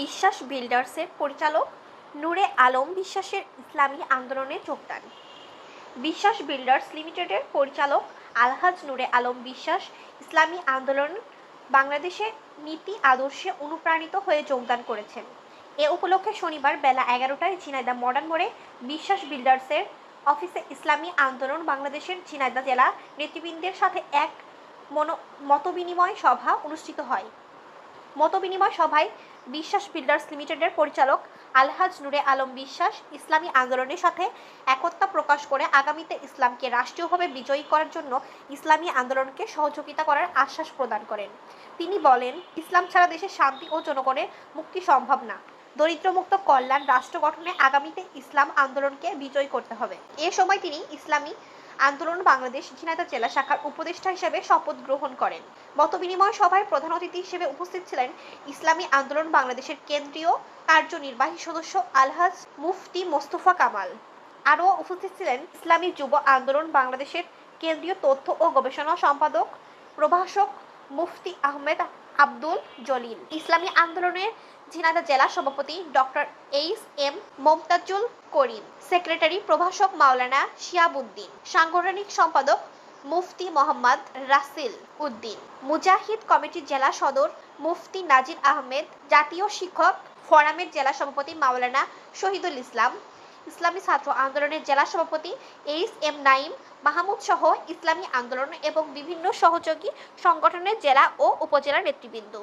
বিশ্বাস বিল্ডার্সের পরিচালক নূরে আলম বিশ্বাসের ইসলামী আন্দোলনে যোগদান। বিশ্বাস বিল্ডার্স লিমিটেডের পরিচালক আলহাজ নূরে আলম বিশ্বাস ইসলামী আন্দোলন বাংলাদেশের নীতি আদর্শে অনুপ্রাণিত হয়ে যোগদান করেছেন। এ উপলক্ষে শনিবার বেলা 11টায় ঝিনাইদহ মডার্ন মোড়ে বিশ্বাস বিল্ডার্সের অফিসে ইসলামী আন্দোলন বাংলাদেশের ঝিনাইদহ জেলা নেতৃবৃন্দের সাথে এক মতবিনিময় সভা অনুষ্ঠিত হয়। মতবিনিময় সভায় বিশ্বাস বিল্ডার্স লিমিটেডের পরিচালক আলহাজ নূরে আলম বিশ্বাস ইসলামী আন্দোলনের সাথে একতা প্রকাশ করে আগামীতে ইসলামকে রাষ্ট্রীয়ভাবে বিজয়ী করার জন্য ইসলামী আন্দোলনকে সহযোগিতা করার আশ্বাস প্রদান করেন। তিনি বলেন, ইসলাম ছাড়া দেশের শান্তি ও জনগণের মুক্তি সম্ভব না। দরিদ্রমুক্ত কল্যাণ রাষ্ট্র গঠনে আগামীতে ইসলাম আন্দোলনকে বিজয়ী করতে হবে। এ সময় তিনি ইসলামী আন্দোলন বাংলাদেশ ঝিনাইদহ জেলা শাখার উপদেষ্টা হিসেবে শপথ গ্রহণ করেন। মতবিনিময় সভায় প্রধান অতিথি হিসেবে উপস্থিত ছিলেন ইসলামী আন্দোলন বাংলাদেশের কেন্দ্রীয় কার্যনির্বাহী সদস্য আলহাজ মুফতি মোস্তফা কামাল। আরও উপস্থিত ছিলেন ইসলামী যুব আন্দোলন বাংলাদেশের কেন্দ্রীয় তথ্য ও গবেষণা সম্পাদক প্রভাষক মুফতি আহমেদ আব্দুল জলিল, ইসলামী আন্দোলনের ঝিনাইদহ জেলা সভাপতি ডক্টর এইচ.এম. মমতাজুল করিম, সেক্রেটারি প্রভাষক মাওলানা শিহাবুদ্দিন, সাংগঠনিক সম্পাদক মুফতি মোহাম্মদ রাসিল উদ্দিন, মুজাহিদ কমিটির জেলা সদর মুফতি নাজির আহমেদ, জাতীয় শিক্ষক ফোরামের জেলা সভাপতি মাওলানা শহীদুল ইসলাম, ইসলামী ছাত্র আন্দোলনের জেলা সভাপতি এইচ.এম. নাইম মাহমুদ সহ ইসলামী আন্দোলন এবং বিভিন্ন সহযোগী সংগঠনের জেলা ও উপজেলা নেতৃবৃন্দ।